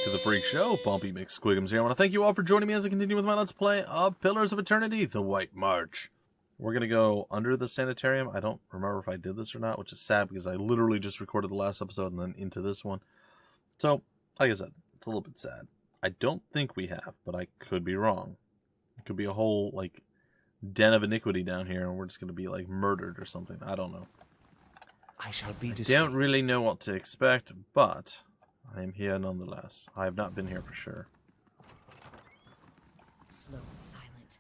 back to the Freak Show. Bumpy McSquigums here. I want to thank you all for joining me as I continue with my Let's Play of Pillars of Eternity, The White March. We're going to go under the Sanitarium. I don't remember if I did this or not, which is sad because I literally just recorded the last episode and then into this one. So, like I said, it's a little bit sad. I don't think we have, but I could be wrong. It could be a whole, like, den of iniquity down here and we're just going to be, like, murdered or something. I don't know. I shall be I don't really know what to expect, but I am here nonetheless. I have not been here for sure. Slow and silent.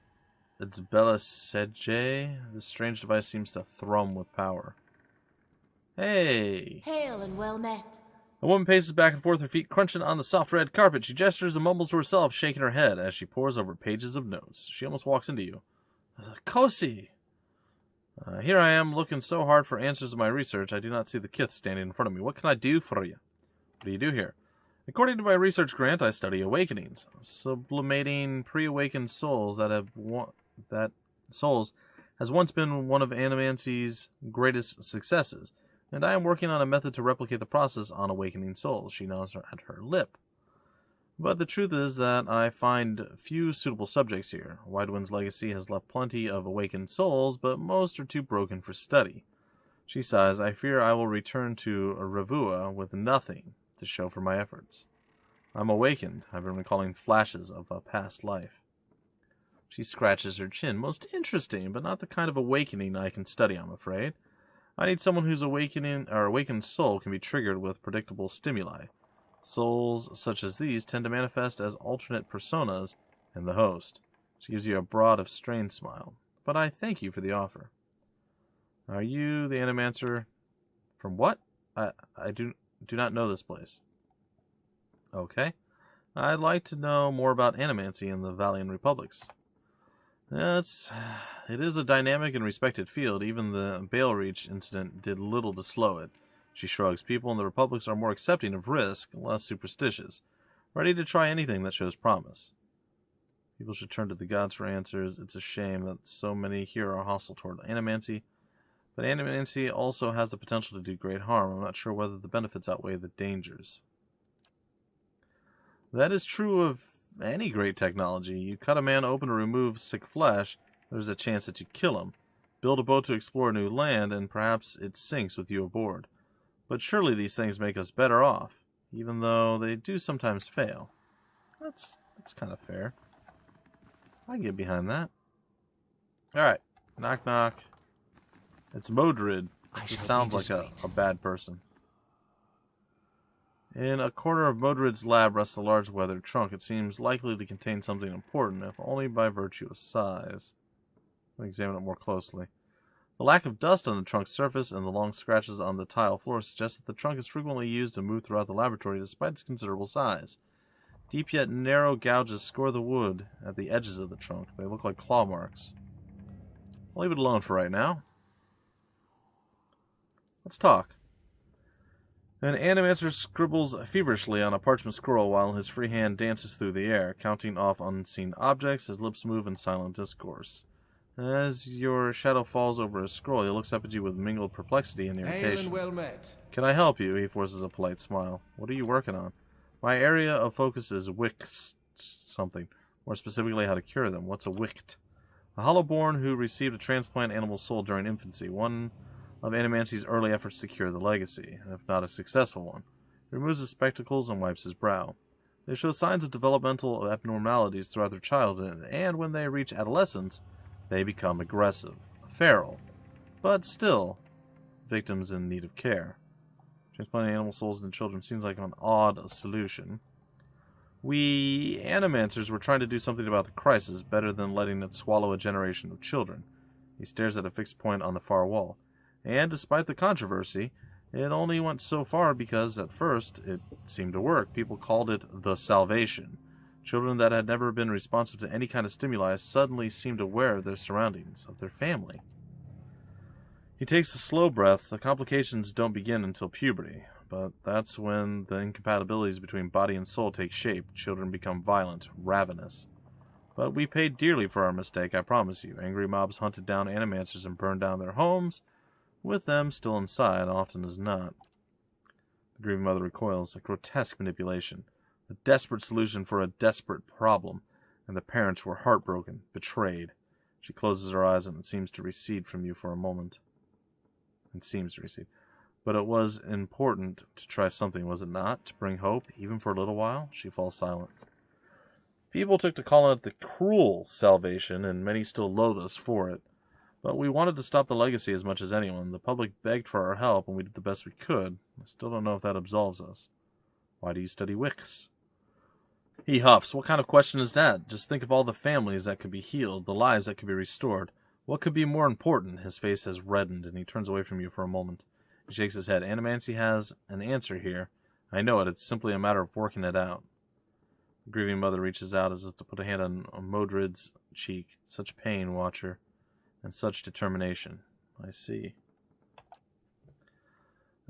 It's Bella Sedje. This strange device seems to thrum with power. Hey! Hail and well met. A woman paces back and forth, her feet crunching on the soft red carpet. She gestures and mumbles to herself, shaking her head as she pores over pages of notes. She almost walks into you. Kosi! Here I am, looking so hard for answers to my research, I do not see the kith standing in front of me. What can I do for you? What do you do here? According to my research grant, I study awakenings, sublimating pre-awakened souls that souls has once been one of Animancy's greatest successes, and I am working on a method to replicate the process on awakening souls. She nods at her lip. But the truth is that I find few suitable subjects here. Widewind's legacy has left plenty of awakened souls, but most are too broken for study. She sighs, I fear I will return to Ravua with nothing to show for my efforts. I'm awakened. I've been recalling flashes of a past life. She scratches her chin. Most interesting, but not the kind of awakening I can study, I'm afraid. I need someone whose awakened soul can be triggered with predictable stimuli. Souls such as these tend to manifest as alternate personas in the host. She gives you a broad, strained smile. But I thank you for the offer. Are you the Animancer from what? I do not know this place. Okay. I'd like to know more about Animancy in the Valian Republics. It is a dynamic and respected field. Even the Balereach incident did little to slow it. She shrugs. People in the Republics are more accepting of risk, less superstitious, ready to try anything that shows promise. People should turn to the gods for answers. It's a shame that so many here are hostile toward Animancy, but Animancy also has the potential to do great harm. I'm not sure whether the benefits outweigh the dangers. That is true of any great technology. You cut a man open to remove sick flesh, there's a chance that you kill him. Build a boat to explore new land, and perhaps it sinks with you aboard. But surely these things make us better off, even though they do sometimes fail. That's kind of fair. I can get behind that. Alright. Knock knock. It's Modred. It just sounds like a bad person. In a corner of Modred's lab rests a large weathered trunk. It seems likely to contain something important, if only by virtue of size. Let me examine it more closely. The lack of dust on the trunk's surface and the long scratches on the tile floor suggest that the trunk is frequently used to move throughout the laboratory despite its considerable size. Deep yet narrow gouges score the wood at the edges of the trunk. They look like claw marks. I'll leave it alone for right now. Let's talk. An Animancer scribbles feverishly on a parchment scroll while his free hand dances through the air, counting off unseen objects. His lips move in silent discourse. As your shadow falls over his scroll, he looks up at you with mingled perplexity and irritation. Hail and well met. Can I help you? He forces a polite smile. What are you working on? My area of focus is wict something. More specifically, how to cure them. What's a wict? A hollowborn who received a transplant animal soul during infancy. One of Animancy's early efforts to cure the legacy, if not a successful one. He removes his spectacles and wipes his brow. They show signs of developmental abnormalities throughout their childhood, and when they reach adolescence, they become aggressive, feral, but still victims in need of care. Transplanting animal souls into children seems like an odd solution. We Animancers were trying to do something about the crisis, better than letting it swallow a generation of children. He stares at a fixed point on the far wall. And despite the controversy, it only went so far because, at first, it seemed to work. People called it the salvation. Children that had never been responsive to any kind of stimuli suddenly seemed aware of their surroundings, of their family. He takes a slow breath. The complications don't begin until puberty, but that's when the incompatibilities between body and soul take shape. Children become violent, ravenous. But we paid dearly for our mistake, I promise you. Angry mobs hunted down Animancers and burned down their homes, with them still inside, often as not. The grieving mother recoils. A grotesque manipulation. A desperate solution for a desperate problem, and the parents were heartbroken, betrayed. She closes her eyes and it seems to recede from you for a moment. It seems to recede. But it was important to try something, was it not? To bring hope, even for a little while? She falls silent. People took to calling it the cruel salvation, and many still loathe us for it. But we wanted to stop the legacy as much as anyone. The public begged for our help, and we did the best we could. I still don't know if that absolves us. Why do you study Wicks? He huffs. What kind of question is that? Just think of all the families that could be healed, the lives that could be restored. What could be more important? His face has reddened, and he turns away from you for a moment. He shakes his head. Animancy has an answer here. I know it. It's simply a matter of working it out. The grieving mother reaches out as if to put a hand on Modred's cheek. Such pain, Watcher, and such determination. I see.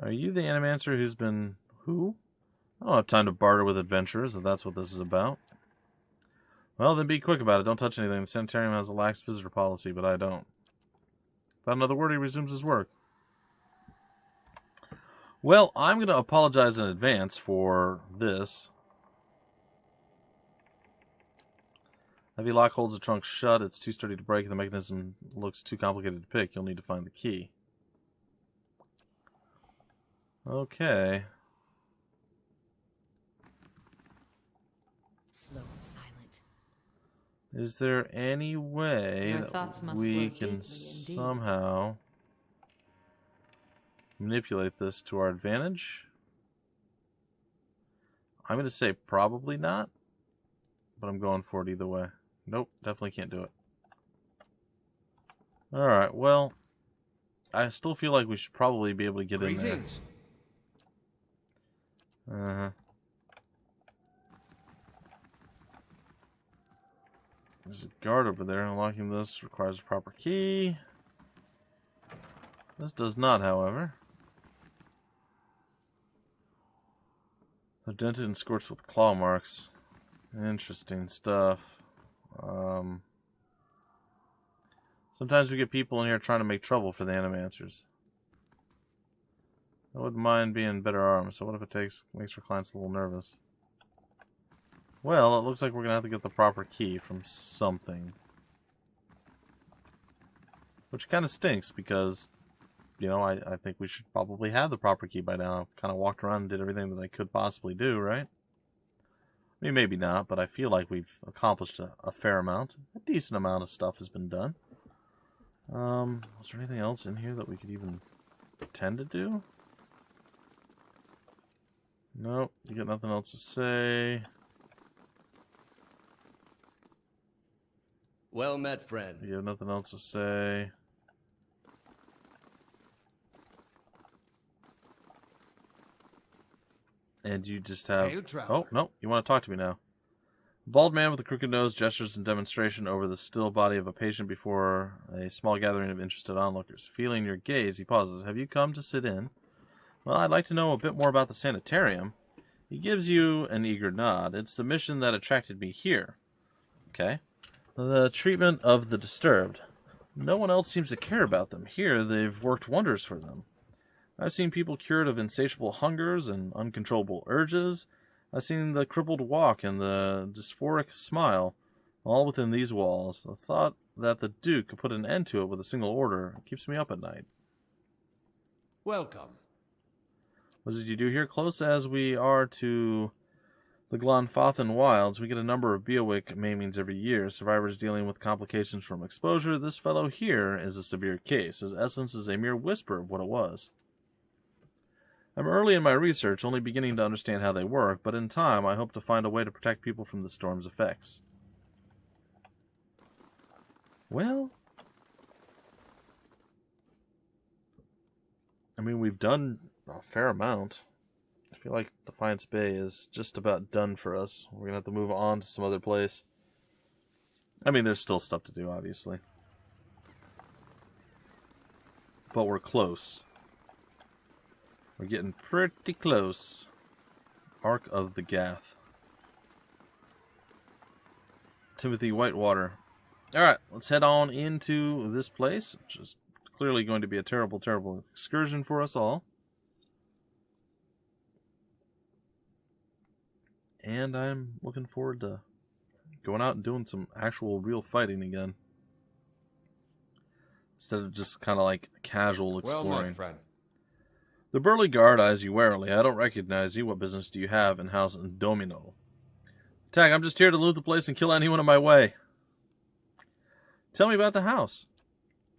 Are you the Animancer who's been... Who? I don't have time to barter with adventurers, if that's what this is about. Well, then be quick about it. Don't touch anything. The Sanitarium has a lax visitor policy, but I don't. Without another word, he resumes his work. Well, I'm going to apologize in advance for this. Heavy lock holds the trunk shut. It's too sturdy to break. The mechanism looks too complicated to pick. You'll need to find the key. Okay. Slow and silent. Is there any way Your thoughts that must we flow can deeply indeed. somehow manipulate this to our advantage? I'm going to say probably not, but I'm going for it either way. Nope, definitely can't do it. Alright, well, I still feel like we should probably be able to get in there. Greetings. Uh-huh. There's a guard over there. Unlocking this requires a proper key. This does not, however. They're dented and scorched with claw marks. Interesting stuff. Sometimes we get people in here trying to make trouble for the Animancers. I wouldn't mind being better armed, so what if it makes our clients a little nervous? Well, it looks like we're going to have to get the proper key from something. Which kind of stinks because, you know, I think we should probably have the proper key by now. I've kind of walked around and did everything that I could possibly do, right? I mean, maybe not, but I feel like we've accomplished a fair amount. A decent amount of stuff has been done. Was there anything else in here that we could even pretend to do? Nope, you got nothing else to say. Well met, friend. You have nothing else to say. And you just have... Hail, traveler. Oh, no, you want to talk to me now. A bald man with a crooked nose gestures in demonstration over the still body of a patient before a small gathering of interested onlookers. Feeling your gaze, he pauses. Have you come to sit in? Well, I'd like to know a bit more about the Sanitarium. He gives you an eager nod. It's the mission that attracted me here. Okay. The treatment of the disturbed. No one else seems to care about them. Here, they've worked wonders for them. I've seen people cured of insatiable hungers and uncontrollable urges. I've seen the crippled walk and the dysphoric smile, all within these walls. The thought that the Duke could put an end to it with a single order keeps me up at night. Welcome. What did you do here? Close as we are to the Glonfothan wilds, we get a number of Beowick maimings every year. Survivors dealing with complications from exposure. This fellow here is a severe case. His essence is a mere whisper of what it was. I'm early in my research, only beginning to understand how they work, but in time I hope to find a way to protect people from the storm's effects. Well, I mean, we've done a fair amount. I feel like Defiance Bay is just about done for us. We're going to have to move on to some other place. I mean, there's still stuff to do, obviously. But we're close. We're getting pretty close. Ark of the Gath. Timothy Whitewater. Alright, let's head on into this place, which is clearly going to be a terrible, terrible excursion for us all. And I'm looking forward to going out and doing some actual real fighting again. Instead of just kind of like casual exploring. Well met, friend. The burly guard eyes you warily. I don't recognize you. What business do you have in House Domino? Tag, I'm just here to loot the place and kill anyone in my way. Tell me about the house.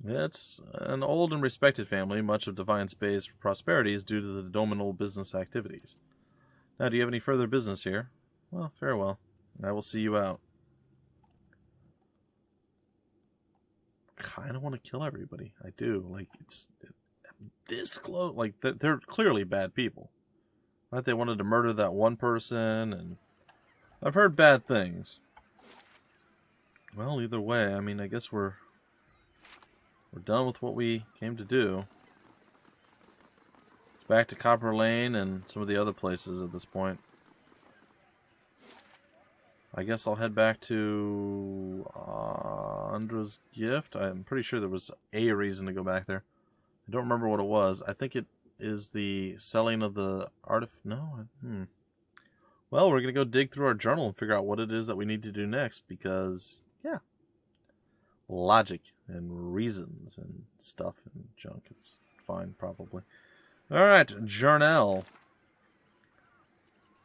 It's an old and respected family. Much of Defiance Bay's prosperity is due to the Domino business activities. Now, do you have any further business here? Well, farewell. I will see you out. Kind of want to kill everybody. I do. Like, it's this close. Like, they're clearly bad people. Right? They wanted to murder that one person, and I've heard bad things. Well, either way, I mean, I guess we're done with what we came to do. It's back to Copper Lane and some of the other places at this point. I guess I'll head back to Andra's Gift. I'm pretty sure there was a reason to go back there. I don't remember what it was. I think it is the selling of the No? Well, we're going to go dig through our journal and figure out what it is that we need to do next because, yeah. Logic and reasons and stuff and junk. It's fine, probably. Alright, journal.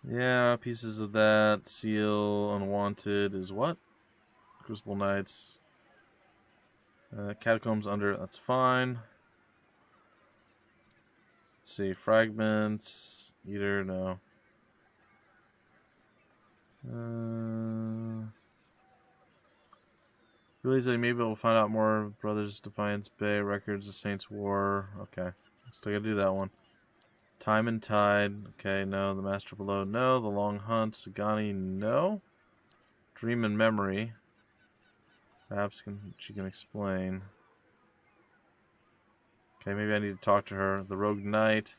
Yeah, pieces of that. Seal, unwanted is what? Crucible Knights. Catacombs under, that's fine. Let's see, fragments. Eater, no. Realize I may be able to find out more. Brothers, Defiance Bay, Records, The Saints War. Okay, still gotta do that one. Time and Tide. Okay, no. The Master Below, no. The Long Hunt, Sagani, no. Dream and Memory. Perhaps she can explain. Okay, maybe I need to talk to her. The Rogue Knight.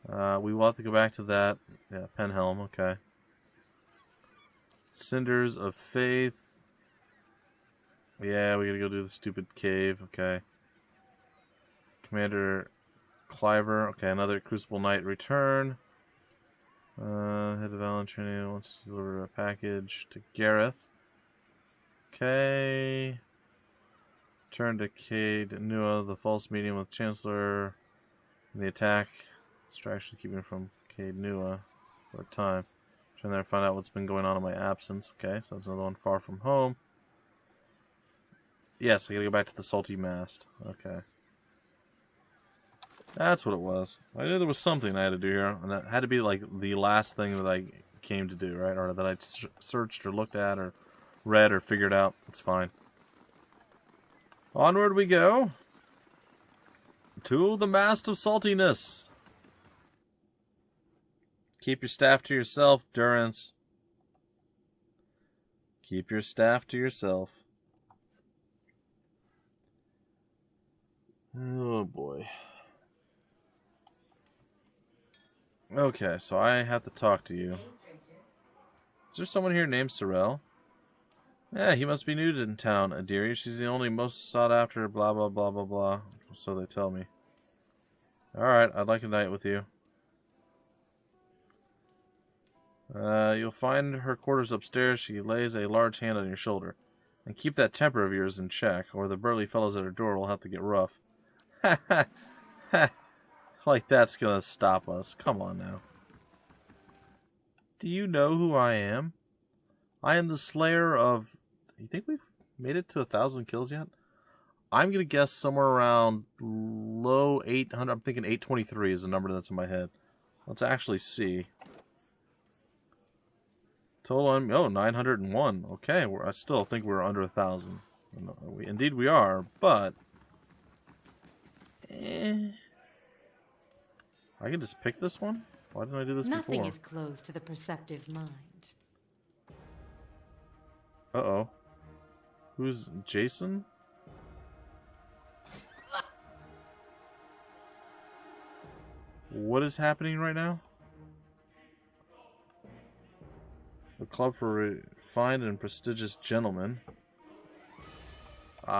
We will have to go back to that. Yeah, Penhelm, okay. Cinders of Faith. Yeah, we gotta go do the stupid cave, okay. Commander Cliver, okay, another Crucible Knight return. Head of Alan Trinity wants to deliver a package to Gareth. Okay. Turn to Cade Nua, the false meeting with Chancellor. And the attack. Distraction keeping from Cade Nua for a time. Turn there and find out what's been going on in my absence. Okay, so that's another one, Far From Home. Yes, I gotta go back to the Salty Mast. Okay. That's what it was. I knew there was something I had to do here, and that had to be like the last thing that I came to do, right? Or that I searched or looked at or read or figured out. It's fine. Onward we go. To the Mast of Saltiness. Keep your staff to yourself, Durance. Keep your staff to yourself. Oh boy. Okay, so I have to talk to you. Is there someone here named Sorrell? Yeah, he must be new in town, Adiri. She's the only most sought after, blah blah blah blah blah. So they tell me. Alright, I'd like a night with you. You'll find her quarters upstairs. She lays a large hand on your shoulder. And keep that temper of yours in check, or the burly fellows at her door will have to get rough. Ha ha ha! Like that's gonna stop us. Come on now. Do you know who I am? I am the slayer of... You think we've made it to 1,000 kills yet? I'm gonna guess somewhere around low 800. I'm thinking 823 is the number that's in my head. Let's actually see. Total on... Oh, 901. Okay, I still think we're under 1,000. Indeed we are, but... I can just pick this one? Why didn't I do this before? Nothing is closed to the perceptive mind. Uh-oh. Who's Jason? What is happening right now? The Club for Refined and Prestigious Gentlemen. What?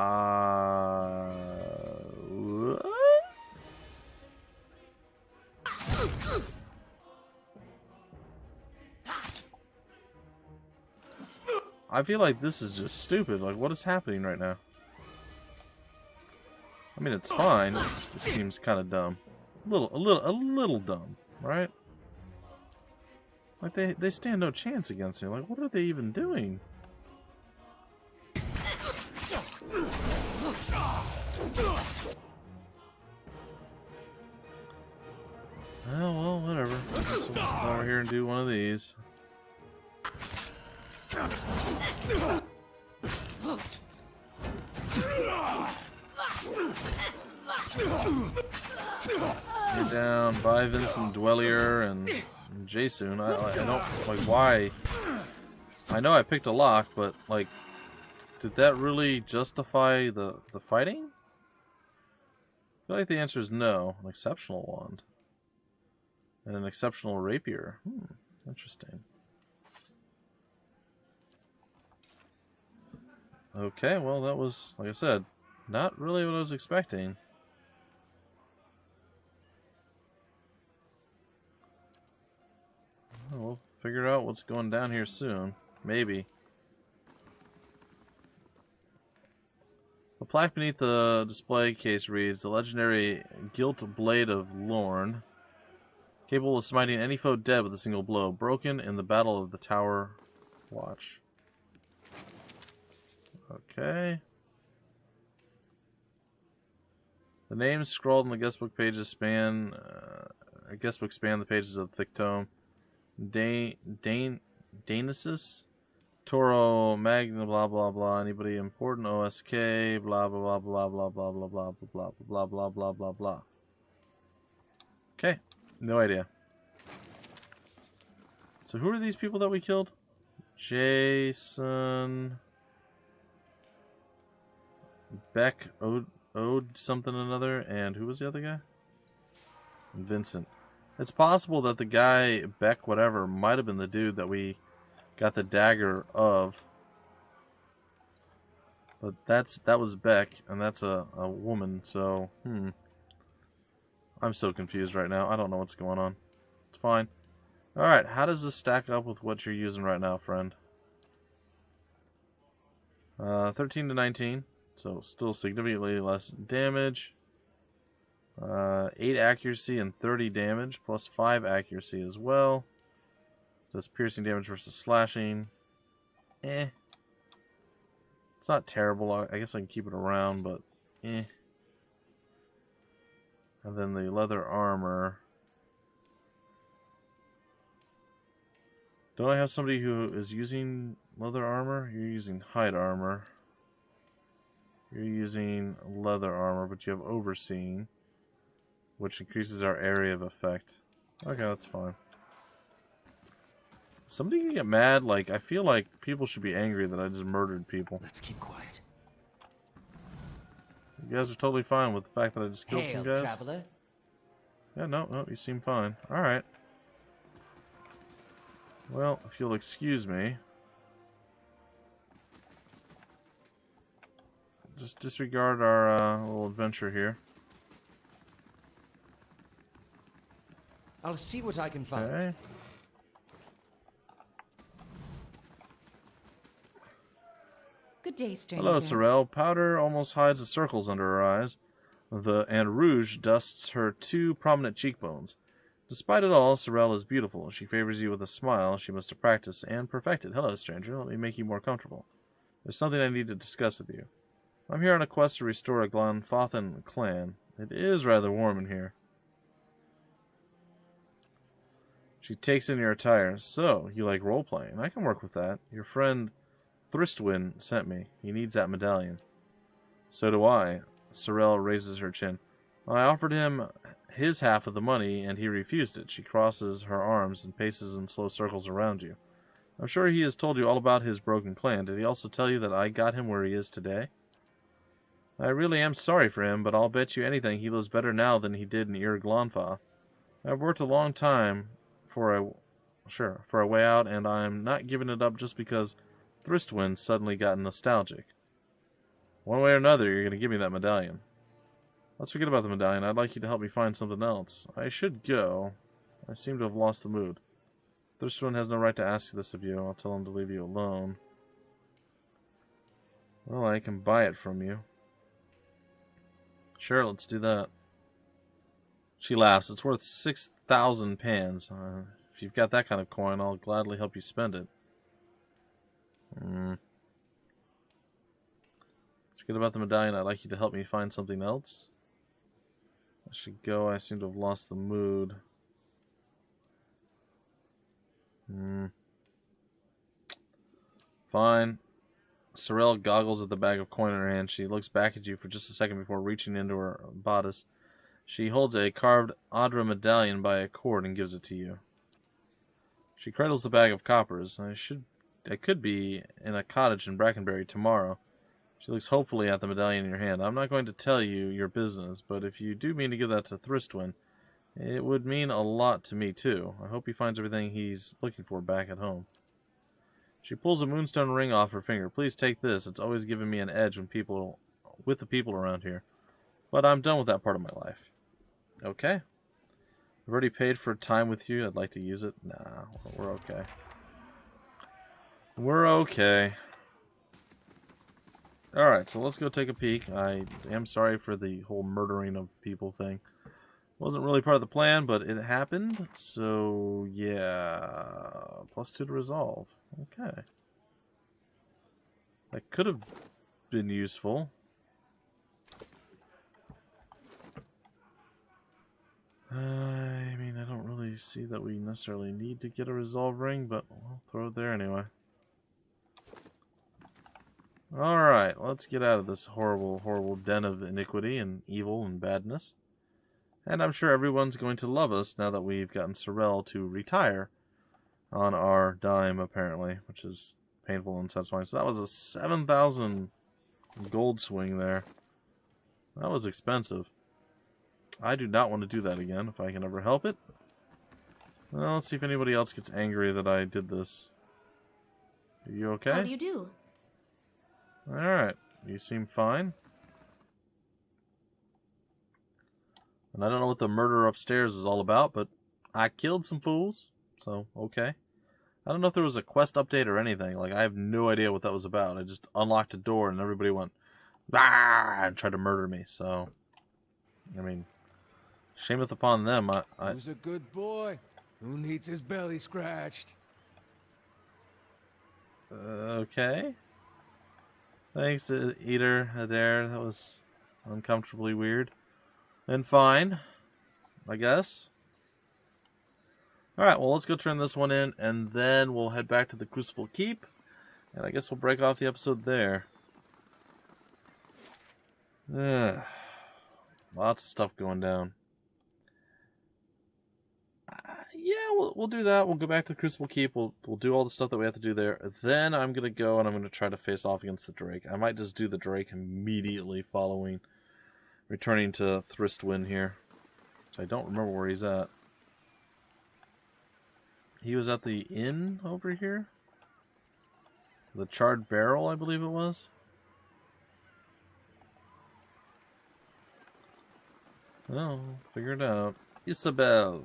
I feel like this is just stupid. Like, what is happening right now? I mean, it's fine. It just seems kind of dumb. A little dumb, right? Like, they stand no chance against me. Like, what are they even doing? Well, whatever. I guess we'll just come over here and do one of these. Get down, by Vincent Dwellier and Jason. I don't like why. I know I picked a lock, but like, did that really justify the fighting? I feel like the answer is no. An exceptional wand and an exceptional rapier. Interesting. Okay, well that was, like I said, not really what I was expecting. We'll figure out what's going down here soon. Maybe. The plaque beneath the display case reads, "The legendary Gilt Blade of Lorne, capable of smiting any foe dead with a single blow, broken in the Battle of the Tower Watch." Okay. The names scrawled in the guestbook pages span the pages of the thick tome. Danesis, Toro, Magna, blah blah blah. Anybody important? OSK, blah blah blah blah blah blah blah blah blah blah blah blah blah blah. Okay, no idea. So who are these people that we killed? Jason, Beck, Ode something another, and who was the other guy? Vincent. It's possible that the guy, Beck whatever, might have been the dude that we got the dagger of. But that was Beck, and that's a woman, so, I'm so confused right now. I don't know what's going on. It's fine. Alright, how does this stack up with what you're using right now, friend? 13 to 19, so still significantly less damage. 8 accuracy and 30 damage, plus 5 accuracy as well. Does piercing damage versus slashing. It's not terrible. I guess I can keep it around, but And then the leather armor. Don't I have somebody who is using leather armor? You're using hide armor. You're using leather armor, but you have overseeing, which increases our area of effect. Okay, that's fine. Somebody can get mad. Like, I feel like people should be angry that I just murdered people. Let's keep quiet. You guys are totally fine with the fact that I just killed some guys? Traveler. Yeah, no, you seem fine. Alright. Well, if you'll excuse me. Just disregard our little adventure here. I'll see what I can find. Okay. Good day, stranger. Hello, Sorrell. Powder almost hides the circles under her eyes, and rouge dusts her 2 prominent cheekbones. Despite it all, Sorrell is beautiful. She favors you with a smile she must have practiced and perfected. Hello, stranger. Let me make you more comfortable. There's something I need to discuss with you. I'm here on a quest to restore a Glanfathan clan. It is rather warm in here. She takes in your attire. So, you like role-playing. I can work with that. Your friend Thristwin sent me. He needs that medallion. So do I. Sorrell raises her chin. I offered him his half of the money, and he refused it. She crosses her arms and paces in slow circles around you. I'm sure he has told you all about his broken clan. Did he also tell you that I got him where he is today? I really am sorry for him, but I'll bet you anything he lives better now than he did in Ir Glanfa. I've worked a long time for a way out, and I'm not giving it up just because Thristwin suddenly got nostalgic. One way or another, you're going to give me that medallion. Let's forget about the medallion. I'd like you to help me find something else. I should go. I seem to have lost the mood. Thristwin has no right to ask this of you. I'll tell him to leave you alone. Well, I can buy it from you. Sure, let's do that. She laughs. It's worth 6,000 pans. If you've got that kind of coin, I'll gladly help you spend it. Forget about the medallion. I'd like you to help me find something else. I should go. I seem to have lost the mood. Fine. Sorrell goggles at the bag of coin in her hand. She looks back at you for just a second before reaching into her bodice. She holds a carved Adra medallion by a cord and gives it to you. She cradles the bag of coppers. I could be in a cottage in Brackenbury tomorrow. She looks hopefully at the medallion in your hand. I'm not going to tell you your business, but if you do mean to give that to Thristwin, it would mean a lot to me too. I hope he finds everything he's looking for back at home. She pulls a moonstone ring off her finger. Please take this. It's always given me an edge with the people around here. But I'm done with that part of my life. Okay. I've already paid for time with you. I'd like to use it. Nah, we're okay. We're okay. Alright, so let's go take a peek. I am sorry for the whole murdering of people thing. Wasn't really part of the plan, but it happened. So, yeah. +2 to resolve. Okay. That could have been useful. I mean, I don't really see that we necessarily need to get a resolve ring, but we'll throw it there anyway. Alright, let's get out of this horrible, horrible den of iniquity and evil and badness. And I'm sure everyone's going to love us now that we've gotten Sorrell to retire on our dime, apparently, which is painful and satisfying. So that was a 7,000 gold swing there. That was expensive. I do not want to do that again, if I can ever help it. Well, let's see if anybody else gets angry that I did this. Are you okay? How do you do? Alright, you seem fine. And I don't know what the murder upstairs is all about, but I killed some fools, so okay. I don't know if there was a quest update or anything. Like, I have no idea what that was about. I just unlocked a door and everybody went, "Ah!" and tried to murder me, so... I mean, shameth upon them. Who's a good boy? Who needs his belly scratched? Okay. Thanks, Eater Adair. That was uncomfortably weird. And fine, I guess. Alright, well, let's go turn this one in, and then we'll head back to the Crucible Keep. And I guess we'll break off the episode there. Lots of stuff going down. Yeah, we'll do that. We'll go back to the Crucible Keep. We'll do all the stuff that we have to do there. Then I'm going to go and I'm going to try to face off against the Drake. I might just do the Drake immediately following returning to Thristwin here. So I don't remember where he's at. He was at the inn over here? The Charred Barrel, I believe it was. Oh, figure it out. Isabel.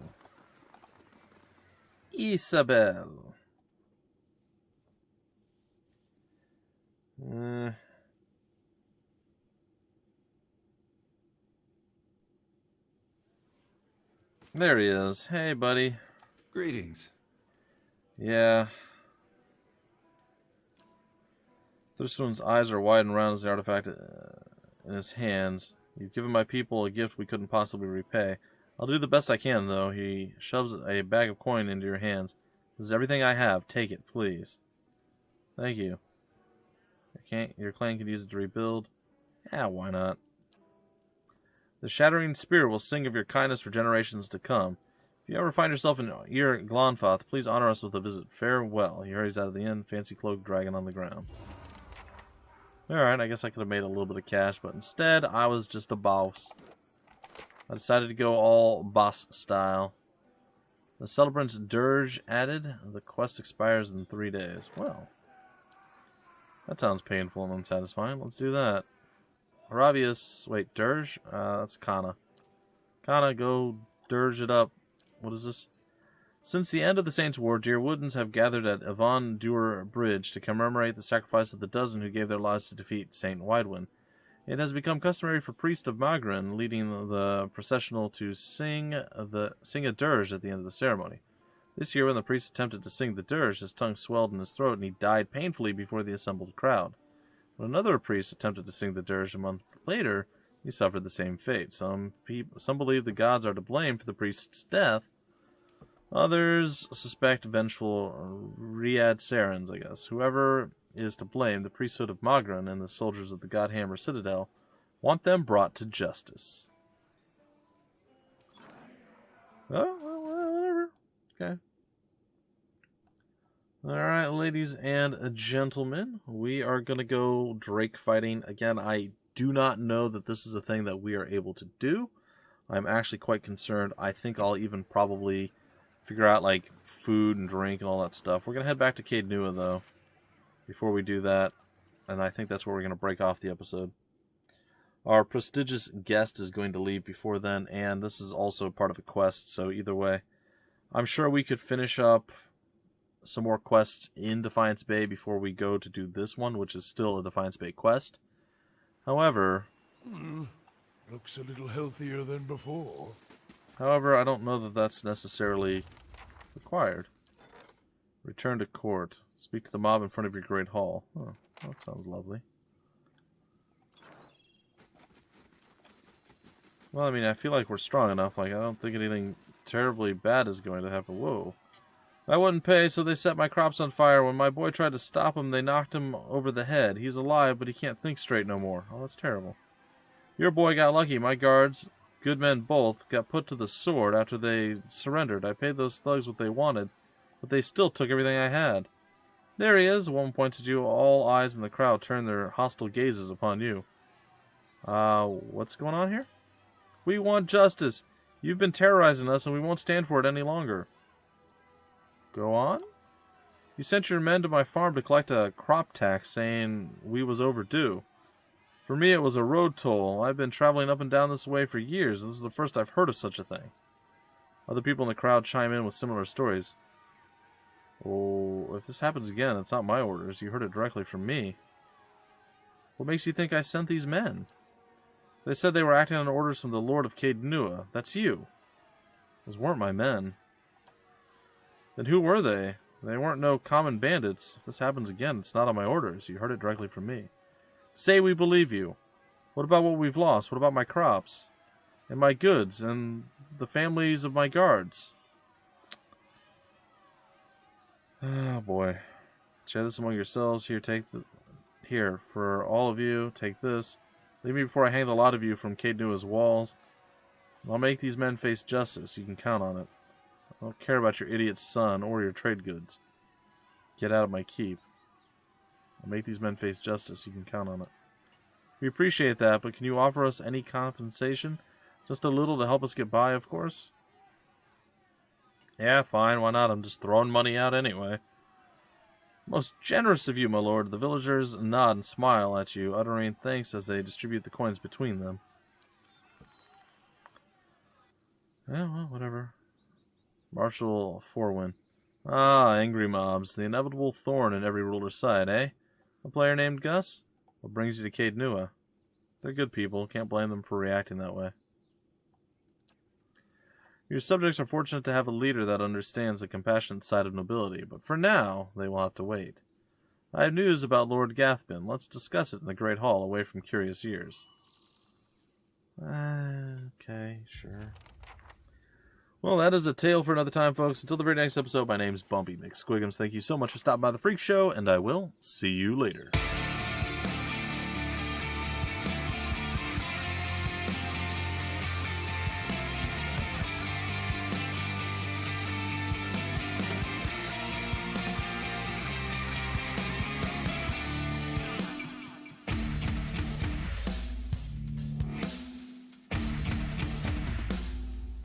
There he is. Hey, buddy. Greetings. Yeah. Thirstwin's eyes are wide and round as the artifact in his hands. You've given my people a gift we couldn't possibly repay. I'll do the best I can, though. He shoves a bag of coin into your hands. This is everything I have. Take it, please. Thank you. Your clan could use it to rebuild. Yeah, why not? The Shattering Spear will sing of your kindness for generations to come. If you ever find yourself in Ir Glonfoth, please honor us with a visit. Farewell. He hurries out of the inn, fancy cloak dragging on the ground. Alright, I guess I could have made a little bit of cash, but instead, I was just a boss. I decided to go all boss style. The celebrant's dirge added. The quest expires in 3 days. Well, that sounds painful and unsatisfying. Let's do that. Arabius, wait, dirge? That's Kana. Kana, go dirge it up. What is this? Since the end of the Saints' War, Dear Woodens have gathered at Yvonne Dewar Bridge to commemorate the sacrifice of the dozen who gave their lives to defeat Saint Widewin. It has become customary for Priest of Magran leading the processional to sing a dirge at the end of the ceremony. This year, when the priest attempted to sing the dirge, his tongue swelled in his throat and he died painfully before the assembled crowd. When another priest attempted to sing the dirge a month later, he suffered the same fate. Some believe the gods are to blame for the priest's death. Others suspect vengeful Riad Sarens, I guess. Whoever is to blame, the priesthood of Magran and the soldiers of the Godhammer Citadel want them brought to justice. Oh, well, whatever. Okay. Alright, ladies and gentlemen, we are going to go Drake fighting. Again, I do not know that this is a thing that we are able to do. I'm actually quite concerned. I think I'll even probably figure out, like, food and drink and all that stuff. We're going to head back to Caed Nua, though, before we do that. And I think that's where we're going to break off the episode. Our prestigious guest is going to leave before then, and this is also part of a quest, so either way. I'm sure we could finish up some more quests in Defiance Bay before we go to do this one, which is still a Defiance Bay quest. However... looks a little healthier than before. However, I don't know that that's necessarily required. Return to court. Speak to the mob in front of your great hall. Oh, that sounds lovely. Well, I mean, I feel like we're strong enough. Like, I don't think anything terribly bad is going to happen. Whoa. I wouldn't pay, so they set my crops on fire. When my boy tried to stop him, they knocked him over the head. He's alive, but he can't think straight no more. Oh, that's terrible. Your boy got lucky. My guards, good men both, got put to the sword after they surrendered. I paid those thugs what they wanted, but they still took everything I had. There he is. One points at you. All eyes in the crowd turn their hostile gazes upon you. What's going on here? We want justice. You've been terrorizing us, and we won't stand for it any longer. Go on? You sent your men to my farm to collect a crop tax, saying we was overdue. For me, it was a road toll. I've been traveling up and down this way for years. This is the first I've heard of such a thing. Other people in the crowd chime in with similar stories. Oh, if this happens again, it's not my orders. You heard it directly from me. What makes you think I sent these men? They said they were acting on orders from the Lord of Caed Nua. That's you. Those weren't my men. Then who were they? They weren't no common bandits. If this happens again, it's not on my orders. You heard it directly from me. Say we believe you. What about what we've lost? What about my crops? And my goods? And the families of my guards? Oh, boy. Share this among yourselves. Here, for all of you, take this. Leave me before I hang the lot of you from Caed Nua's walls. I'll make these men face justice. You can count on it. I don't care about your idiot son or your trade goods. Get out of my keep. I'll make these men face justice. You can count on it. We appreciate that, but can you offer us any compensation? Just a little to help us get by, of course? Yeah, fine. Why not? I'm just throwing money out anyway. Most generous of you, my lord. The villagers nod and smile at you, uttering thanks as they distribute the coins between them. Yeah, well, whatever. Marshal Forwin. Ah, angry mobs. The inevitable thorn in every ruler's side, eh? A player named Gus? What brings you to Caed Nua? They're good people. Can't blame them for reacting that way. Your subjects are fortunate to have a leader that understands the compassionate side of nobility, but for now, they will have to wait. I have news about Lord Gathbin. Let's discuss it in the Great Hall, away from curious ears. Okay, sure. Well, that is a tale for another time, folks. Until the very next episode, my name's Bumpy McSquigums. Thank you so much for stopping by the Freak Show, and I will see you later.